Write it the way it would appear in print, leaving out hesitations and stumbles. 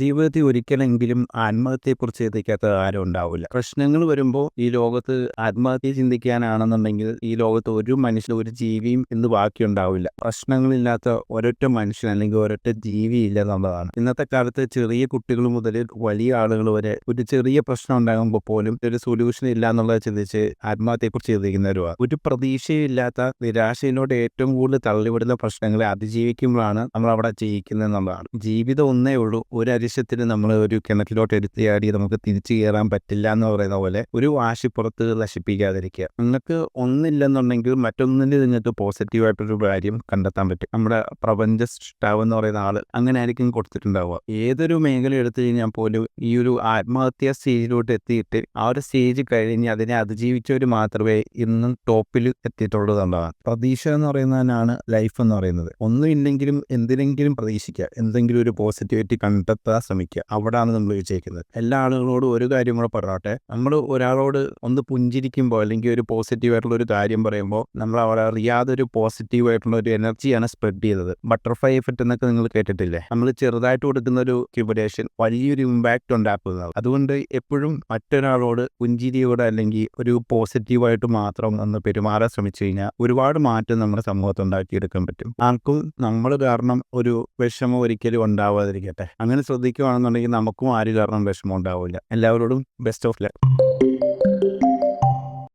ജീവിതത്തിൽ ഒരിക്കലെങ്കിലും ആത്മഹത്യയെക്കുറിച്ച് ചിന്തിക്കാത്ത ആരും ഉണ്ടാവില്ല. പ്രശ്നങ്ങൾ വരുമ്പോൾ ഈ ലോകത്ത് ആത്മഹത്യ ചിന്തിക്കാനാണെന്നുണ്ടെങ്കിൽ ഈ ലോകത്ത് ഒരു മനുഷ്യനും ഒരു ജീവിയും ഇന്ന് ബാക്കിയുണ്ടാവില്ല. പ്രശ്നങ്ങളില്ലാത്ത ഒരൊറ്റ മനുഷ്യൻ അല്ലെങ്കിൽ ഒരൊറ്റ ജീവി ഇല്ല എന്നുള്ളതാണ്. ഇന്നത്തെ കാലത്ത് ചെറിയ കുട്ടികൾ മുതൽ വലിയ ആളുകൾ വരെ ഒരു ചെറിയ പ്രശ്നം ഉണ്ടാകുമ്പോൾ പോലും ഒരു സൊല്യൂഷൻ ഇല്ല എന്നുള്ളത് ചിന്തിച്ച് ആത്മഹത്യയെക്കുറിച്ച് ചിന്തിക്കുന്നവരുമാണ്. ഒരു പ്രതീക്ഷയില്ലാത്ത നിരാശയിലോട്ട് ഏറ്റവും കൂടുതൽ തള്ളിവിടുന്ന പ്രശ്നങ്ങളെ അതിജീവിക്കുമ്പോഴാണ് നമ്മൾ അവിടെ ജയിക്കുന്നത് എന്നുള്ളതാണ്. ജീവിതം ഒന്നേ ഉള്ളൂ. ഒരു അരിശത്തിന് നമ്മൾ ഒരു കിണറ്റിലോട്ട് എടുത്തിയാടി നമുക്ക് തിരിച്ചു കയറാൻ പറ്റില്ല എന്ന് പറയുന്ന പോലെ ഒരു വാശിപ്പുറത്ത് നശിപ്പിക്കാതിരിക്കുക. നിങ്ങൾക്ക് ഒന്നില്ലെന്നുണ്ടെങ്കിൽ മറ്റൊന്നിൽ നിങ്ങൾക്ക് പോസിറ്റീവായിട്ടൊരു കാര്യം കണ്ടെത്താൻ പറ്റും. നമ്മുടെ പ്രപഞ്ച സൃഷ്ടാവ് എന്ന് പറയുന്ന ആള് അങ്ങനെ ആയിരിക്കും കൊടുത്തിട്ടുണ്ടാവുക. ഏതൊരു മേഖല എടുത്തു കഴിഞ്ഞാൽ പോലും ഈ ഒരു ആത്മഹത്യാ സ്റ്റേജിലോട്ട് എത്തിയിട്ട് ആ ഒരു സ്റ്റേജ് കഴിഞ്ഞ് അതിനെ അതിജീവിച്ചവർ മാത്രമേ ഇന്നും ടോപ്പിൽ എത്തിയിട്ടുള്ളൂ എന്നുള്ളതാണ്. പ്രതീക്ഷ എന്ന് പറയുന്നതിനാണ് ലൈഫ് എന്ന് പറയുന്നത്. ഒന്നും ഇല്ലെങ്കിലും എന്തിനെങ്കിലും പ്രതീക്ഷിക്കുക, എന്തെങ്കിലും ഒരു പോസിറ്റിവിറ്റി കണ്ടെത്താൻ ശ്രമിക്കുക. അവിടെയാണ് നമ്മൾ വിജയിക്കുന്നത്. എല്ലാ ആളുകളോടും ഒരു കാര്യം കൂടെ പറഞ്ഞോട്ടെ, നമ്മൾ ഒരാളോട് ഒന്ന് പുഞ്ചിരിക്കുമ്പോൾ അല്ലെങ്കിൽ ഒരു പോസിറ്റീവായിട്ടുള്ള ഒരു കാര്യം പറയുമ്പോൾ നമ്മൾ അവിടെ അറിയാതെ ഒരു പോസിറ്റീവായിട്ടുള്ള ഒരു എനർജിയാണ് സ്പ്രെഡ് ചെയ്തത്. ബട്ടർഫ്ലൈ എഫക്റ്റ് എന്നൊക്കെ നിങ്ങൾ കേട്ടിട്ടില്ലേ? നമ്മൾ ചെറുതായിട്ട് കൊടുക്കുന്ന ഒരു ക്യൂബുലേഷൻ വലിയൊരു ഇമ്പാക്റ്റ് ഉണ്ടാക്കുന്നത്. അതുകൊണ്ട് എപ്പോഴും മറ്റൊരാളോട് പുഞ്ചിരിയോടെ അല്ലെങ്കിൽ ഒരു പോസിറ്റീവായിട്ട് മാത്രം ഒന്ന് പെരുമാറാൻ ശ്രമിച്ചു കഴിഞ്ഞാൽ ഒരുപാട് മാറ്റം നമ്മുടെ സമൂഹത്തിൽ ഉണ്ടാക്കിയെടുക്കാൻ പറ്റും. ആർക്കും നമ്മൾ കാരണം ഒരു വിഷമം ഒരിക്കലും ഉണ്ടാവാതിരിക്കട്ടെ. അങ്ങനെ ശ്രദ്ധിക്കുകയാണെന്നുണ്ടെങ്കിൽ നമുക്കും ആര് കാരണം വിഷമം ഉണ്ടാവില്ല. എല്ലാവരോടും ബെസ്റ്റ് ഓഫ് ലക്ക്.